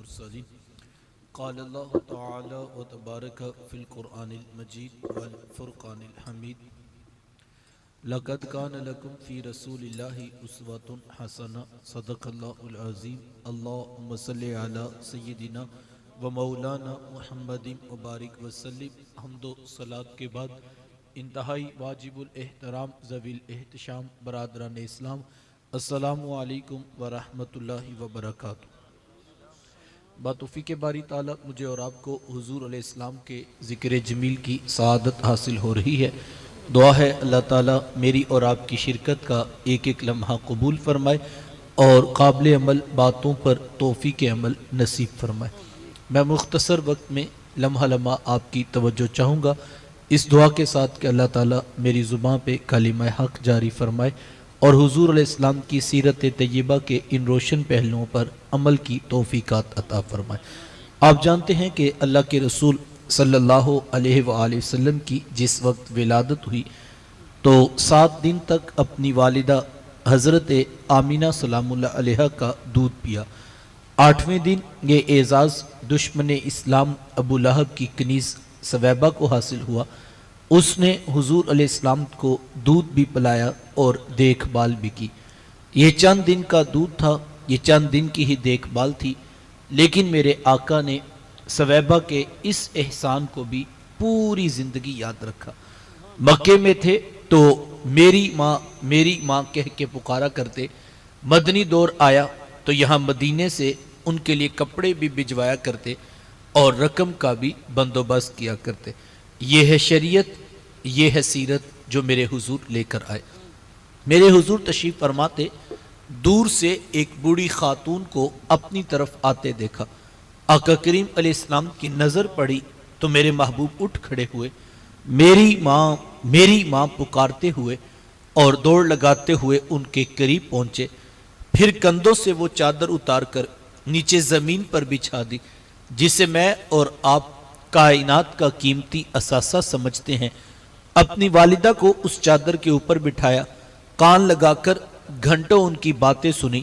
المرسلين قال الله تعالى وتبارك في القرآن المجيد والفرقان الحميد لقد كان لكم في رسول الله أسوة حسنة صدق الله العظيم اللهم صل على سيدنا ومولانا محمد وبارک وسلم. حمد و صلاۃ کے بعد انتہائی واجب الاحترام ذوی الاحتشام برادران اسلام، السلام علیکم ورحمۃ اللہ وبرکاتہ. بتوفیق باری تعالیٰ مجھے اور آپ کو حضور علیہ السلام کے ذکر جمیل کی سعادت حاصل ہو رہی ہے. دعا ہے اللہ تعالیٰ میری اور آپ کی شرکت کا ایک ایک لمحہ قبول فرمائے اور قابل عمل باتوں پر توفیق عمل نصیب فرمائے. میں مختصر وقت میں لمحہ لمحہ آپ کی توجہ چاہوں گا اس دعا کے ساتھ کہ اللہ تعالیٰ میری زبان پہ کلمہ حق جاری فرمائے اور حضور علیہ السلام کی سیرت طیبہ کے ان روشن پہلوؤں پر عمل کی توفیقات عطا فرمائے. آپ جانتے ہیں کہ اللہ کے رسول صلی اللہ علیہ وآلہ وسلم کی جس وقت ولادت ہوئی تو 7 دن تک اپنی والدہ حضرت آمینہ سلام اللہ علیہ کا دودھ پیا. 8ویں دن یہ اعزاز دشمن اسلام ابو لہب کی کنیز سویبہ کو حاصل ہوا. اس نے حضور علیہ السلام کو دودھ بھی پلایا اور دیکھ بھال بھی کی. یہ چند دن کا دودھ تھا، یہ چند دن کی ہی دیکھ بھال تھی، لیکن میرے آقا نے سویبہ کے اس احسان کو بھی پوری زندگی یاد رکھا. مکے میں تھے تو میری ماں کہہ کے پکارا کرتے. مدنی دور آیا تو یہاں مدینے سے ان کے لیے کپڑے بھی بھجوایا کرتے اور رقم کا بھی بندوبست کیا کرتے. یہ ہے شریعت، یہ ہے سیرت جو میرے حضور لے کر آئے. میرے حضور تشریف فرماتے، دور سے ایک بوڑھی خاتون کو اپنی طرف آتے دیکھا. آقا کریم علیہ السلام کی نظر پڑی تو میرے محبوب اٹھ کھڑے ہوئے، میری ماں پکارتے ہوئے اور دوڑ لگاتے ہوئے ان کے قریب پہنچے. پھر کندھوں سے وہ چادر اتار کر نیچے زمین پر بچھا دی جسے میں اور آپ کائنات کا قیمتی اثاثہ سمجھتے ہیں. اپنی والدہ کو اس چادر کے اوپر بٹھایا، کان لگا کر گھنٹوں ان کی باتیں سنی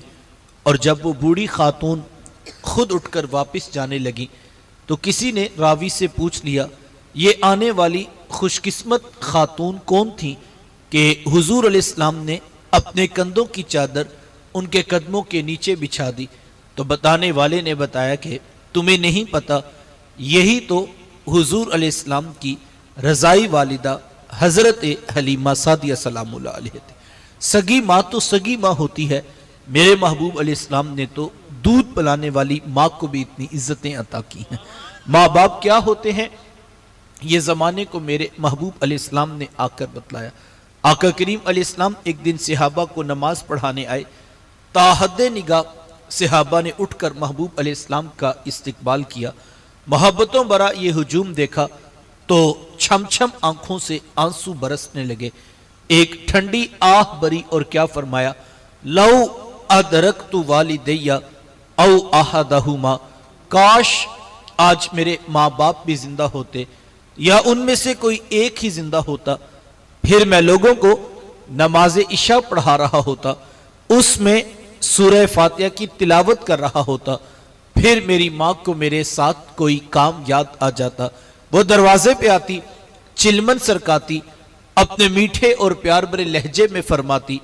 اور جب وہ بوڑھی خاتون خود اٹھ کر واپس جانے لگی تو کسی نے راوی سے پوچھ لیا یہ آنے والی خوش قسمت خاتون کون تھی کہ حضور علیہ السلام نے اپنے کندھوں کی چادر ان کے قدموں کے نیچے بچھا دی. تو بتانے والے نے بتایا کہ تمہیں نہیں پتا، یہی تو حضور علیہ السلام کی رضائی والدہ حضرت حلیمہ سعدیہ سلام اللہ علیہ تھی. سگی ماں تو سگی ماں ہوتی ہے. میرے محبوب علیہ السلام نے تو دودھ پلانے والی ماں کو بھی اتنی عزتیں عطا کی ہیں. ماں باپ کیا ہوتے ہیں یہ زمانے کو میرے محبوب علیہ السلام نے آ کر بتلایا. آقا کریم علیہ السلام ایک دن صحابہ کو نماز پڑھانے آئے. تاحد نگاہ صحابہ نے اٹھ کر محبوب علیہ السلام کا استقبال کیا. محبتوں برا یہ ہجوم دیکھا تو چھم چھم آنکھوں سے آنسو برسنے لگے. ایک ٹھنڈی آہ بری اور کیا فرمایا، لو ادرکت والدیہ او احدہما، کاش آج میرے ماں باپ بھی زندہ ہوتے یا ان میں سے کوئی ایک ہی زندہ ہوتا، پھر میں لوگوں کو نماز عشاء پڑھا رہا ہوتا، اس میں سورہ فاتحہ کی تلاوت کر رہا ہوتا، پھر میری ماں کو میرے ساتھ کوئی کام یاد آ جاتا، وہ دروازے پہ آتی، چلمن سرکاتی، اپنے میٹھے اور پیار بھرے لہجے میں فرماتی،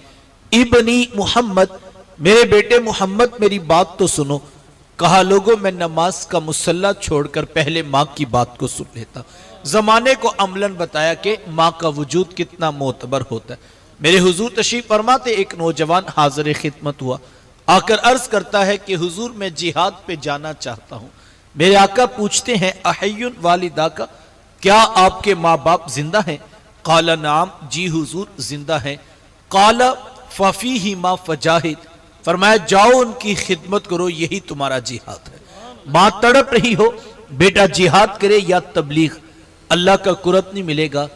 ابنی محمد، میرے بیٹے محمد میری بات تو سنو. کہا لوگوں میں نماز کا مصلی چھوڑ کر پہلے ماں کی بات کو سن لیتا. زمانے کو عملاً بتایا کہ ماں کا وجود کتنا معتبر ہوتا ہے. میرے حضور تشریف فرماتے ایک نوجوان حاضر خدمت ہوا، آ کر عرض کرتا ہے کہ حضور میں جہاد پہ جانا چاہتا ہوں. میرے آقا پوچھتے ہیں احی والدہ کا، کیا آپ کے ماں باپ زندہ ہیں؟ قال نعم، جی حضور زندہ ہیں. قال ففیہما فجاہد، فرمایا جاؤ ان کی خدمت کرو، یہی تمہارا جہاد ہے. ماں تڑپ رہی ہو، بیٹا جہاد کرے یا تبلیغ، اللہ کا قرب نہیں ملے گا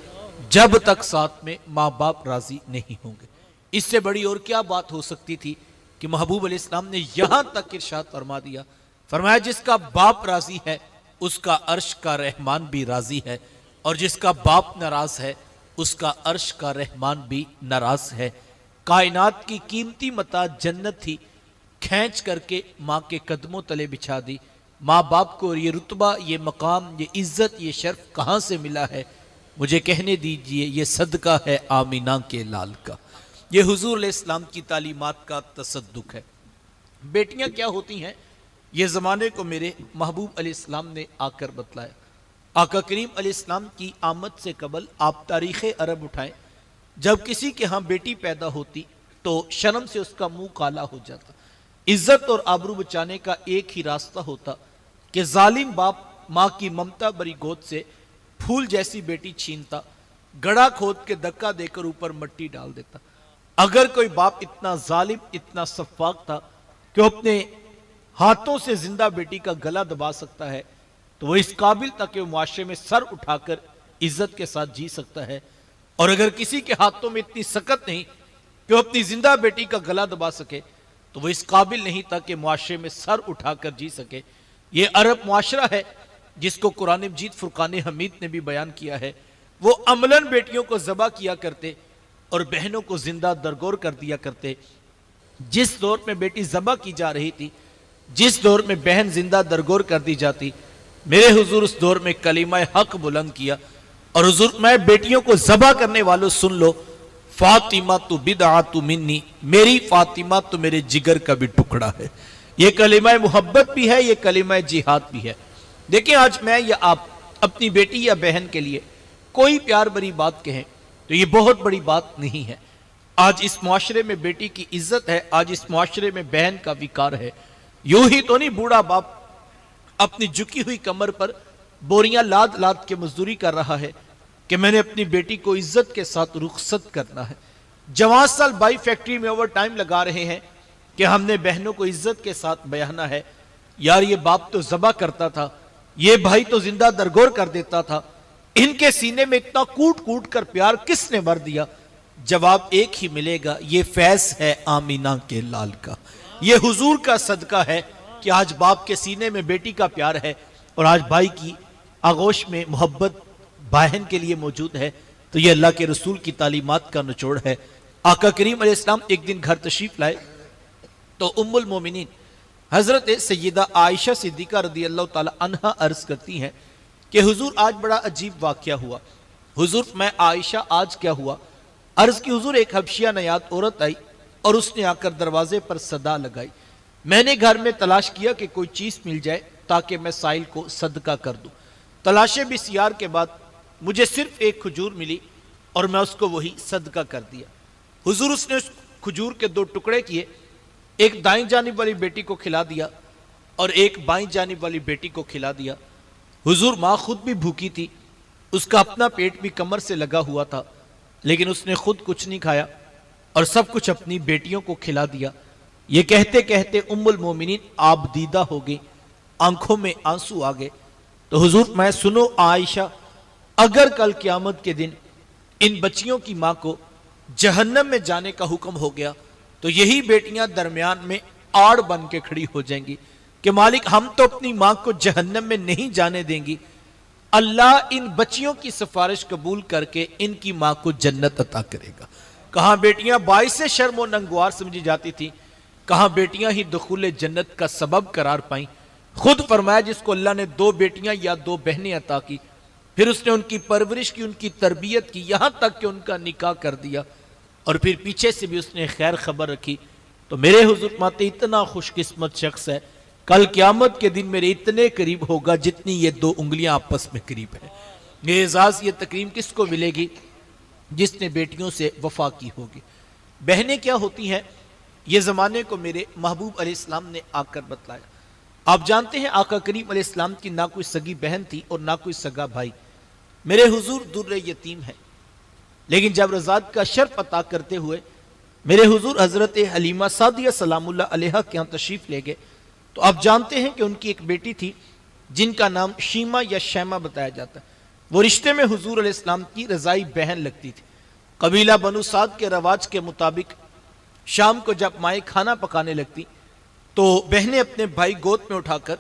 جب تک ساتھ میں ماں باپ راضی نہیں ہوں گے. اس سے بڑی اور کیا بات ہو سکتی تھی کہ محبوب علیہ السلام نے یہاں تک ارشاد فرما دیا، فرمایا جس کا باپ راضی ہے اس کا عرش کا رحمان بھی راضی ہے، اور جس کا باپ ناراض ہے اس کا عرش کا رحمان بھی ناراض ہے. کائنات کی قیمتی متاع جنت تھی، کھینچ کر کے ماں کے قدموں تلے بچھا دی. ماں باپ کو یہ رتبہ، یہ مقام، یہ عزت، یہ شرف کہاں سے ملا ہے؟ مجھے کہنے دیجئے یہ صدقہ ہے آمینہ کے لال کا۔ یہ حضور علیہ السلام کی تعلیمات کا تصدق ہے۔ بیٹیاں کیا ہوتی ہیں یہ زمانے کو میرے محبوب علیہ السلام نے آ کر بتلایا۔ آقا کریم علیہ السلام کی آمد سے قبل آپ تاریخ عرب اٹھائیں، جب کسی کے ہاں بیٹی پیدا ہوتی تو شرم سے اس کا منہ کالا ہو جاتا۔ عزت اور آبرو بچانے کا ایک ہی راستہ ہوتا کہ ظالم باپ ماں کی ممتا بری گود سے پھول جیسی بیٹی چھینتا، گڑھا کھود کے دھکا دے کر اوپر مٹی ڈال دیتا۔ اگر کوئی باپ اتنا ظالم، اتنا سفاک تھا کہ وہ اپنے ہاتھوں سے زندہ بیٹی کا گلا دبا سکتا ہے تو وہ اس قابل تھا کہ وہ معاشرے میں سر اٹھا کر عزت کے ساتھ جی سکتا ہے، اور اگر کسی کے ہاتھوں میں اتنی سکت نہیں کہ وہ اپنی زندہ بیٹی کا گلا دبا سکے تو وہ اس قابل نہیں تھا کہ معاشرے میں سر اٹھا کر جی سکے۔ یہ عرب معاشرہ ہے جس کو قرآن مجید فرقان حمید نے بھی بیان کیا ہے۔ وہ عملاً بیٹیوں کو ذبح کیا کرتے اور بہنوں کو زندہ درگور کر دیا کرتے۔ جس دور میں بیٹی ذبح کی جا رہی تھی، جس دور میں بہن زندہ درگور کر دی جاتی، میرے حضور اس دور میں کلمہ حق بلند کیا، اور حضور میں بیٹیوں کو ذبح کرنے والوں سن لو، فاطمہ تو بدعۃ منی، میری فاطمہ تو میرے جگر کا بھی ٹکڑا ہے۔ یہ کلمہ محبت بھی ہے، یہ کلمہ جہاد بھی ہے۔ دیکھیں آج میں یا آپ اپنی بیٹی یا بہن کے لیے کوئی پیار بری بات کہیں تو یہ بہت بڑی بات نہیں ہے۔ آج اس معاشرے میں بیٹی کی عزت ہے، آج اس معاشرے میں بہن کا وقار ہے۔ یوں ہی تو نہیں بوڑھا باپ اپنی جھکی ہوئی کمر پر بوریاں لاد لاد کے مزدوری کر رہا ہے کہ میں نے اپنی بیٹی کو عزت کے ساتھ رخصت کرنا ہے۔ جوان سال بائی فیکٹری میں اوور ٹائم لگا رہے ہیں کہ ہم نے بہنوں کو عزت کے ساتھ بیانا ہے۔ یار یہ باپ تو ذبح کرتا تھا، یہ بھائی تو زندہ درگور کر دیتا تھا، ان کے سینے میں اتنا کوٹ کوٹ کر پیار کس نے بھر دیا؟ جواب ایک ہی ملے گا، یہ فیض ہے آمینہ کے لال کا۔ یہ حضور کا صدقہ ہے کہ آج باپ کے سینے میں بیٹی کا پیار ہے، اور آج بھائی کی آغوش میں محبت بہن کے لیے موجود ہے۔ تو یہ اللہ کے رسول کی تعلیمات کا نچوڑ ہے۔ آقا کریم علیہ السلام ایک دن گھر تشریف لائے تو ام المومنین حضرت سیدہ عائشہ صدیقہ رضی اللہ تعالی عنہا عرض کرتی ہیں کہ حضور آج بڑا عجیب واقعہ ہوا۔ حضور میں عائشہ آج کیا ہوا؟ عرض کی حضور ایک حبشیہ نیاد عورت آئی اور اس نے آ کر دروازے پر صدا لگائی۔ میں نے گھر میں تلاش کیا کہ کوئی چیز مل جائے تاکہ میں سائل کو صدقہ کر دوں۔ تلاشے بسیار کے بعد مجھے صرف ایک کھجور ملی اور میں اس کو وہی صدقہ کر دیا۔ حضور اس نے اس کھجور کے 2 ٹکڑے کیے، ایک دائیں جانب والی بیٹی کو کھلا دیا اور ایک بائیں جانب والی بیٹی کو کھلا دیا۔ حضور ماں خود بھی بھوکی تھی، اس کا اپنا پیٹ بھی کمر سے لگا ہوا تھا، لیکن اس نے خود کچھ نہیں کھایا اور سب کچھ اپنی بیٹیوں کو کھلا دیا۔ یہ کہتے کہتے ام المومنین آپ دیدہ ہو گئی، آنکھوں میں آنسو آ گئے۔ تو حضور میں سنو عائشہ، اگر کل قیامت کے دن ان بچیوں کی ماں کو جہنم میں جانے کا حکم ہو گیا تو یہی بیٹیاں درمیان میں آڑ بن کے کھڑی ہو جائیں گی کہ مالک ہم تو اپنی ماں کو جہنم میں نہیں جانے دیں گی، اللہ ان بچیوں کی سفارش قبول کر کے ان کی ماں کو جنت عطا کرے گا۔ کہاں بیٹیاں باعث شرم و ننگوار سمجھی جاتی تھی، کہاں بیٹیاں ہی دخول جنت کا سبب قرار پائیں۔ خود فرمایا جس کو اللہ نے 2 بیٹیاں یا 2 بہنیں عطا کی، پھر اس نے ان کی پرورش کی، ان کی تربیت کی، یہاں تک کہ ان کا نکاح کر دیا، اور پھر پیچھے سے بھی اس نے خیر خبر رکھی، تو میرے حضور ماتے اتنا خوش قسمت شخص ہے، کل قیامت کے دن میرے اتنے قریب ہوگا جتنی یہ 2 انگلیاں آپس میں قریب ہیں۔ یہ اعزاز، یہ تکریم کس کو ملے گی؟ جس نے بیٹیوں سے وفا کی ہوگی۔ بہنیں کیا ہوتی ہیں یہ زمانے کو میرے محبوب علیہ السلام نے آ کر بتلایا۔ آپ جانتے ہیں آقا کریم علیہ السلام کی نہ کوئی سگی بہن تھی اور نہ کوئی سگا بھائی۔ میرے حضور در یتیم ہیں، لیکن جب رضاعت کا شرف عطا کرتے ہوئے میرے حضور حضرت حلیمہ سعدیہ سلام اللہ علیہا کے ہاں تشریف لے گئے تو آپ جانتے ہیں کہ ان کی ایک بیٹی تھی جن کا نام شیمہ یا شیمہ بتایا جاتا ہے۔ وہ رشتے میں حضور علیہ السلام کی رضائی بہن لگتی تھی۔ قبیلہ بنو سعد کے رواج کے مطابق شام کو جب مائیں کھانا پکانے لگتی تو بہنیں اپنے بھائی گود میں اٹھا کر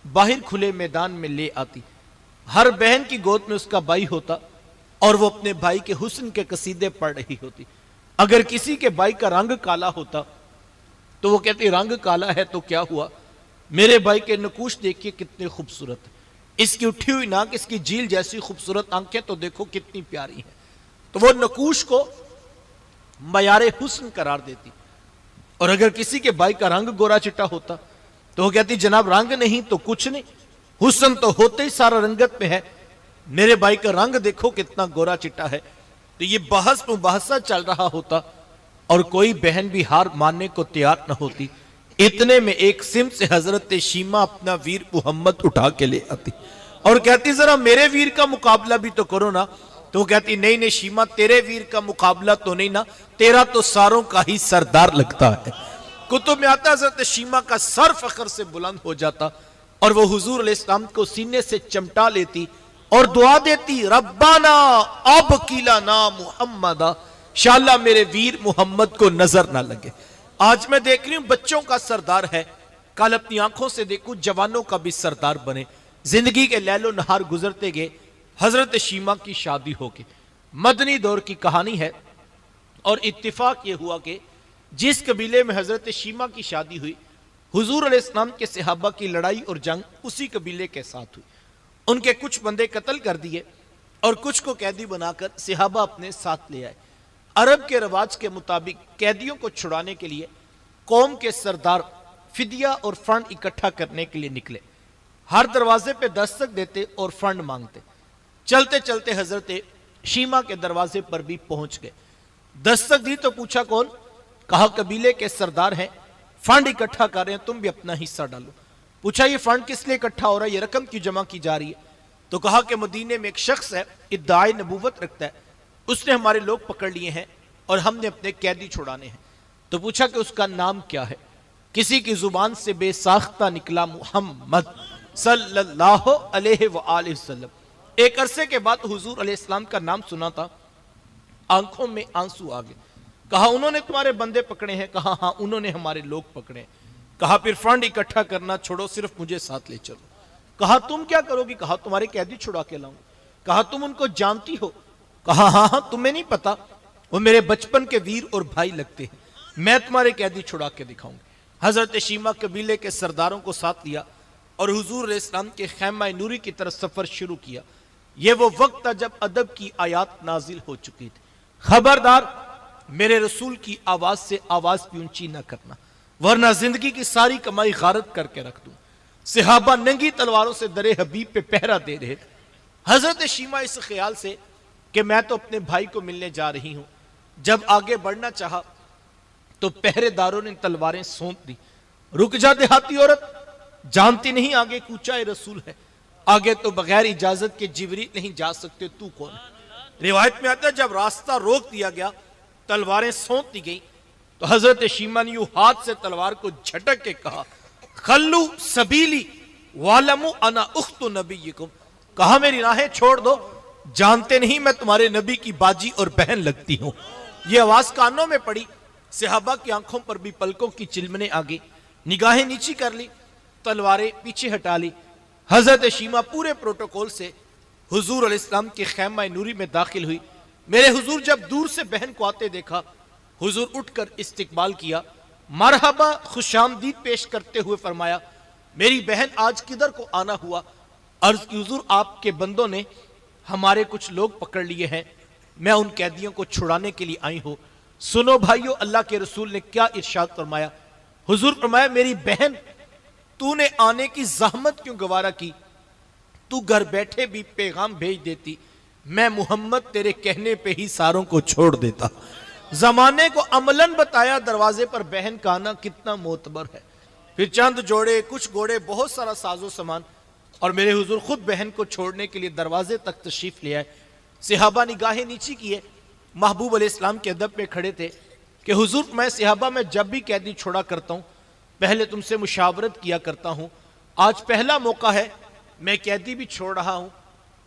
باہر کھلے میدان میں لے آتی۔ ہر بہن کی گود میں اس کا بھائی ہوتا اور وہ اپنے بھائی کے حسن کے قصیدے پڑھ رہی ہوتی۔ اگر کسی کے بھائی کا رنگ کالا ہوتا تو وہ کہتی رنگ کالا ہے تو کیا ہوا، میرے بھائی کے نقوش دیکھیے کتنے خوبصورت ہیں، اس کی اٹھی ہوئی ناک، اس کی جھیل جیسی خوبصورت آنکھیں تو دیکھو کتنی پیاری ہیں۔ تو وہ نقوش کو معیار حسن قرار دیتی، اور اگر کسی کے بھائی کا رنگ گورا چٹا ہوتا تو وہ کہتی جناب رنگ نہیں تو کچھ نہیں، حسن تو ہوتے ہی سارا رنگت میں ہے، میرے بھائی کا رنگ دیکھو کتنا گورا چٹا ہے۔ تو یہ بحث مباحثہ چل رہا ہوتا اور کوئی بہن بھی ہار ماننے کو تیار نہ ہوتی، اتنے میں ایک سمت سے حضرت شیمہ اپنا ویر محمد اٹھا کے لے آتی اور کہتی ذرا میرے ویر کا مقابلہ بھی تو کرو نا۔ تو وہ کہتی نہیں نہیں شیمہ، تیرے ویر کا مقابلہ تو نہیں نا، تیرا تو ساروں کا ہی سردار لگتا ہے۔ کتب میں آتا حضرت شیمہ کا سر فخر سے بلند ہو جاتا اور وہ حضور علیہ السلام کو سینے سے چمٹا لیتی اور دعا دیتی ربنا اب کیلانا محمدا، انشاءاللہ میرے ویر محمد کو نظر نہ لگے۔ آج میں دیکھ رہی ہوں بچوں کا سردار ہے، کل اپنی آنکھوں سے دیکھوں جوانوں کا بھی سردار بنے۔ زندگی کے لیل و نہار گزرتے گئے، حضرت شیمہ کی شادی ہو گئی۔ مدنی دور کی کہانی ہے، اور اتفاق یہ ہوا کہ جس قبیلے میں حضرت شیمہ کی شادی ہوئی، حضور علیہ السلام کے صحابہ کی لڑائی اور جنگ اسی قبیلے کے ساتھ ہوئی۔ ان کے کچھ بندے قتل کر دیے اور کچھ کو قیدی بنا کر صحابہ اپنے ساتھ لے آئے۔ عرب کے رواج کے مطابق قیدیوں کو چھڑانے کے لیے قوم کے سردار فدیہ اور فنڈ اکٹھا کرنے کے لیے نکلے، ہر دروازے پہ دستک دیتے اور فنڈ مانگتے۔ چلتے چلتے حضرت شیمہ کے دروازے پر بھی پہنچ گئے، دستک دی تو پوچھا کون؟ کہا قبیلے کے سردار ہیں، فنڈ اکٹھا کر رہے ہیں، تم بھی اپنا حصہ ڈالو۔ پوچھا یہ فنڈ کس لیے اکٹھا ہو رہا ہے، یہ رقم کی جمع کی جا رہی ہے؟ تو کہا کہ مدینے میں ایک شخص ہے، ادعائے نبوت رکھتا ہے، اس نے ہمارے لوگ پکڑ لیے ہیں اور ہم نے اپنے قیدی چھڑانے ہیں۔ تو پوچھا کہ اس کا نام کیا ہے؟ کسی کی زبان سے بے ساختہ نکلا محمد صلی اللہ علیہ وآلہ وسلم۔ ایک عرصے کے بعد حضور علیہ السلام کا نام سنا تھا، آنکھوں میں آنسو آ گئے۔ کہا انہوں نے تمہارے بندے پکڑے ہیں؟ کہا ہاں انہوں نے ہمارے لوگ پکڑے ہیں۔ کہا پھر فنڈ اکٹھا کرنا چھوڑو، صرف مجھے ساتھ لے چلو۔ کہا تم کیا کرو گی؟ کہا تمہارے قیدی چھڑا کے لاؤں۔ کہا تم ان کو جانتی ہو؟ کہا ہاں ہاں، تمہیں نہیں پتا، وہ میرے بچپن کے ویر اور بھائی لگتے ہیں، میں تمہارے قیدی چھڑا کے دکھاؤں گی۔ حضرت شیمہ قبیلے کے سرداروں کو ساتھ لیا اور حضور علیہ السلام کے خیمہ نوری کی طرف سفر شروع کیا۔ یہ وہ وقت تھا جب ادب کی آیات نازل ہو چکی تھی، خبردار میرے رسول کی آواز سے آواز بھی اونچی نہ کرنا ورنہ زندگی کی ساری کمائی غارت کر کے رکھ دوں۔ صحابہ ننگی تلواروں سے در حبیب پہ پہرا دے رہے تھے۔ حضرت شیمہ اس خیال سے کہ میں تو اپنے بھائی کو ملنے جا رہی ہوں، جب آگے بڑھنا چاہا تو پہرے داروں نے تلواریں سونپ دی۔ رک جا دیہاتی عورت، جانتی نہیں آگے کوچہ رسول ہے، آگے تو بغیر اجازت کے جبریل نہیں جا سکتے، تو کون ہے؟ روایت میں آتا ہے جب راستہ روک دیا گیا، تلواریں سونپ دی گئیں، تو حضرت شیمہ نے یوں ہاتھ سے تلوار کو جھٹک کے کہا خلو سبیلی وَعْلَمُوا انا اخت نبیکم، کہا میری راہیں چھوڑ دو، جانتے نہیں میں تمہارے نبی کی باجی اور بہن لگتی ہوں۔ یہ آواز کانوں میں پڑی، صحابہ کی آنکھوں پر بھی پلکوں کی چلمنے آگئی، نگاہیں نیچی کر لی، تلواریں پیچھے ہٹا لی۔ حضرت شیمہ پورے پروٹوکول سے حضور علیہ السلام کے خیمہ نوری میں داخل ہوئی۔ میرے حضور جب دور سے بہن کو آتے دیکھا، حضور اٹھ کر استقبال کیا، مرحبا خوش آمدید پیش کرتے ہوئے فرمایا میری بہن آج کدھر کو آنا ہوا؟ عرض کی حضور آپ کے بندوں نے ہمارے کچھ لوگ پکڑ لیے ہیں، میں ان قیدیوں کو چھڑانے کے لیے آئی ہوں۔ سنو بھائیو، اللہ کے رسول نے کیا ارشاد فرمایا؟ حضور فرمایا میری بہن تو نے آنے کی زحمت کیوں گوارا کی؟ تو گھر بیٹھے بھی پیغام بھیج دیتی، میں محمد تیرے کہنے پہ ہی ساروں کو چھوڑ دیتا۔ زمانے کو عملاً بتایا دروازے پر بہن کا آنا کتنا معتبر ہے۔ پھر چند جوڑے، کچھ گھوڑے، بہت سارا ساز و سامان، اور میرے حضور خود بہن کو چھوڑنے کے لیے دروازے تک تشریف لے آئے۔ صحابہ نگاہیں نیچی کیے، محبوب علیہ السلام کے ادب پہ کھڑے تھے کہ حضور میں صحابہ میں جب بھی قیدی چھوڑا کرتا ہوں پہلے تم سے مشاورت کیا کرتا ہوں، آج پہلا موقع ہے میں قیدی بھی چھوڑ رہا ہوں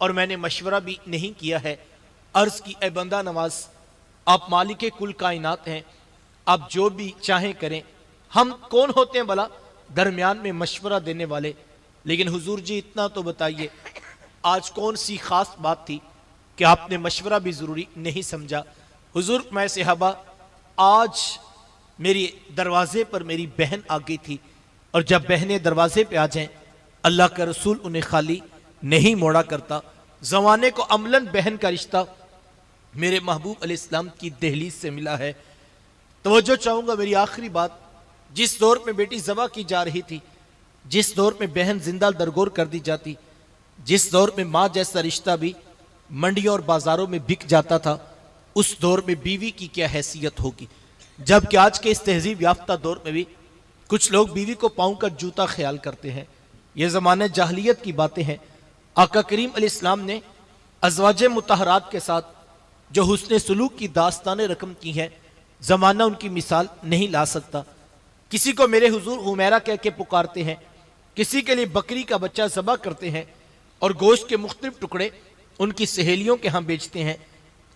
اور میں نے مشورہ بھی نہیں کیا ہے۔ عرض کی اے بندہ نواز، آپ مالک کل کائنات ہیں، آپ جو بھی چاہیں کریں، ہم کون ہوتے ہیں بھلا درمیان میں مشورہ دینے والے؟ لیکن حضور جی اتنا تو بتائیے آج کون سی خاص بات تھی کہ آپ نے مشورہ بھی ضروری نہیں سمجھا؟ حضور میں صحابہ آج میری دروازے پر میری بہن آ گئی تھی، اور جب بہنیں دروازے پہ آ جائیں اللہ کا رسول انہیں خالی نہیں موڑا کرتا۔ زمانے کو عملاً بہن کا رشتہ میرے محبوب علیہ السلام کی دہلیز سے ملا ہے۔ توجہ چاہوں گا میری آخری بات، جس دور میں بیٹی ذبح کی جا رہی تھی، جس دور میں بہن زندہ درگور کر دی جاتی، جس دور میں ماں جیسا رشتہ بھی منڈیوں اور بازاروں میں بک جاتا تھا، اس دور میں بیوی کی کیا حیثیت ہوگی؟ جبکہ آج کے اس تہذیب یافتہ دور میں بھی کچھ لوگ بیوی کو پاؤں کا جوتا خیال کرتے ہیں۔ یہ زمانہ جاہلیت کی باتیں ہیں۔ آقا کریم علیہ السلام نے ازواج مطہرات کے ساتھ جو حسن سلوک کی داستانیں رقم کی ہیں، زمانہ ان کی مثال نہیں لا سکتا۔ کسی کو میرے حضور حمیرہ کہہ کے پکارتے ہیں، کسی کے لیے بکری کا بچہ ذبح کرتے ہیں اور گوشت کے مختلف ٹکڑے ان کی سہیلیوں کے ہاں بیچتے ہیں۔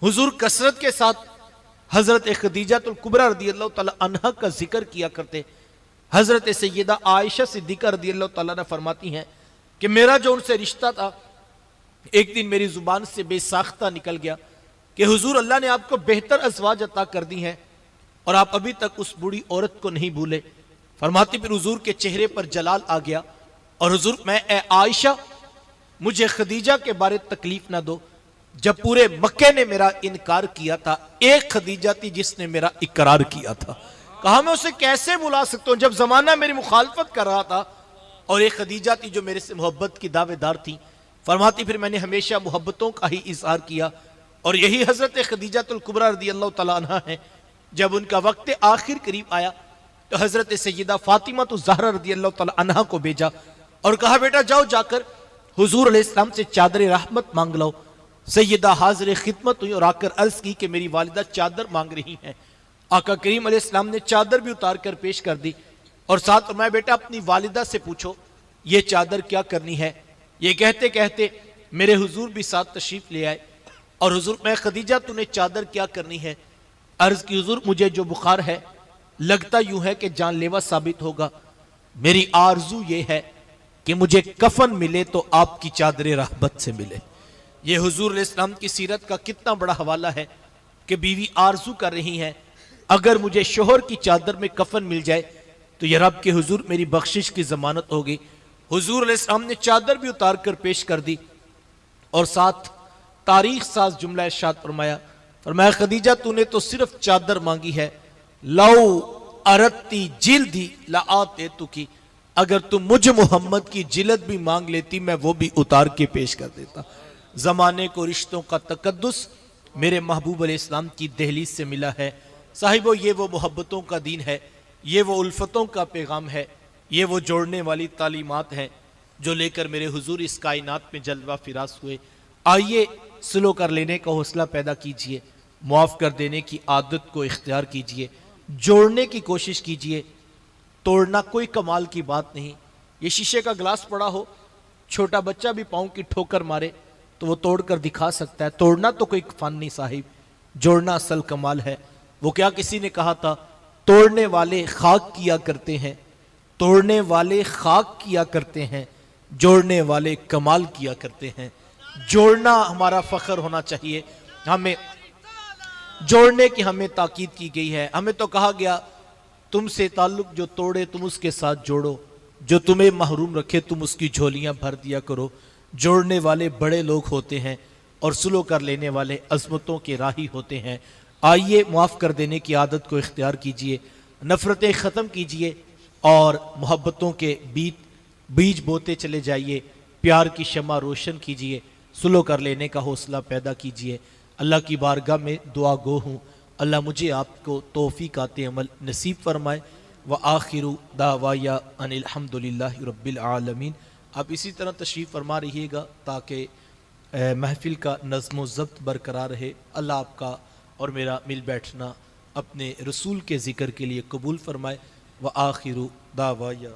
حضور کثرت کے ساتھ حضرت خدیجہ الکبریٰ رضی اللہ تعالی عنہا کا ذکر کیا کرتے۔ حضرت سیدہ عائشہ صدیقہ رضی اللہ تعالیٰ نے فرماتی ہیں کہ میرا جو ان سے رشتہ تھا ایک دن میری زبان سے بے ساختہ نکل گیا کہ حضور اللہ نے آپ کو بہتر ازواج عطا کر دی ہیں اور آپ ابھی تک اس بوڑھی عورت کو نہیں بھولے۔ فرماتی پھر حضور کے چہرے پر جلال آ گیا اور حضور میں اے عائشہ مجھے خدیجہ کے بارے تکلیف نہ دو، جب پورے مکے نے میرا انکار کیا تھا ایک خدیجہ تھی جس نے میرا اقرار کیا تھا۔ کہا میں اسے کیسے بلا سکتا ہوں جب زمانہ میری مخالفت کر رہا تھا، اور ایک خدیجہ تھی جو میرے سے محبت کی دعوے دار تھی۔ فرماتی پھر میں نے ہمیشہ محبتوں کا ہی اظہار کیا، اور یہی حضرت خدیجہ الکبریٰ رضی اللہ تعالیٰ عنہ ہیں۔ جب ان کا وقت آخر قریب آیا تو حضرت سیدہ فاطمہ الزہرا رضی اللہ تعالیٰ عنہ کو بھیجا اور کہا بیٹا جاؤ جا کر حضور علیہ السلام سے چادر رحمت مانگ لو۔ سیدہ حاضر خدمت ہوئی اور آ کر عرض کی کہ میری والدہ چادر مانگ رہی ہیں۔ آقا کریم علیہ السلام نے چادر بھی اتار کر پیش کر دی اور ساتھ فرمایا بیٹا اپنی والدہ سے پوچھو یہ چادر کیا کرنی ہے۔ یہ کہتے کہتے میرے حضور بھی ساتھ تشریف لے آئے اور حضور میں خدیجہ تو نے چادر کیا کرنی ہے؟ عرض کی حضور مجھے جو بخار ہے لگتا یوں ہے کہ جان لیوا ثابت ہوگا، میری آرزو یہ ہے کہ مجھے کفن ملے تو آپ کی چادر رحمت سے ملے۔ یہ حضور علیہ السلام کی سیرت کا کتنا بڑا حوالہ ہے کہ بیوی آرزو کر رہی ہیں اگر مجھے شوہر کی چادر میں کفن مل جائے تو یہ رب کے حضور میری بخشش کی ضمانت ہوگی۔ حضور علیہ السلام نے چادر بھی اتار کر پیش کر دی اور ساتھ تاریخ ساز جملہ ارشاد فرمایا خدیجہ تو نے تو صرف چادر مانگی ہے، لو ارتی جلدی لآتیتکی، اگر تم مجھ محمد کی جلد بھی مانگ لیتی میں وہ بھی اتار کے پیش کر دیتا۔ زمانے کو رشتوں کا تقدس میرے محبوب علیہ السلام کی دہلیز سے ملا ہے۔ صاحبو یہ وہ محبتوں کا دین ہے، یہ وہ الفتوں کا پیغام ہے، یہ وہ جوڑنے والی تعلیمات ہیں جو لے کر میرے حضور اس کائنات میں جلوہ فراز ہوئے۔ آئیے سلو کر لینے کا حوصلہ پیدا کیجئے، معاف کر دینے کی عادت کو اختیار کیجئے، جوڑنے کی کوشش کیجئے۔ توڑنا کوئی کمال کی بات نہیں۔ یہ شیشے کا گلاس پڑا ہو، چھوٹا بچہ بھی پاؤں کی ٹھوکر مارے تو وہ توڑ کر دکھا سکتا ہے۔ توڑنا تو کوئی فن نہیں صاحب، جوڑنا اصل کمال ہے۔ وہ کیا کسی نے کہا تھا توڑنے والے خاک کیا کرتے ہیں، توڑنے والے خاک کیا کرتے ہیں، جوڑنے والے کمال کیا کرتے ہیں۔ جوڑنا ہمارا فخر ہونا چاہیے، ہمیں جوڑنے کی ہمیں تاکید کی گئی ہے۔ ہمیں تو کہا گیا تم سے تعلق جو توڑے تم اس کے ساتھ جوڑو، جو تمہیں محروم رکھے تم اس کی جھولیاں بھر دیا کرو۔ جوڑنے والے بڑے لوگ ہوتے ہیں اور سلو کر لینے والے عظمتوں کے راہی ہوتے ہیں۔ آئیے معاف کر دینے کی عادت کو اختیار کیجئے، نفرتیں ختم کیجئے اور محبتوں کے بیج بوتے چلے جائیے، پیار کی شمع روشن کیجئے، سلو کر لینے کا حوصلہ پیدا کیجئے۔ اللہ کی بارگاہ میں دعا گو ہوں اللہ مجھے آپ کو توفیقات عمل نصیب فرمائے۔ وآخر دعوایا ان الحمدللہ رب العالمین۔ آپ اسی طرح تشریف فرما رہیے گا تاکہ محفل کا نظم و ضبط برقرار رہے۔ اللہ آپ کا اور میرا مل بیٹھنا اپنے رسول کے ذکر کے لیے قبول فرمائے۔ وآخر دعوایا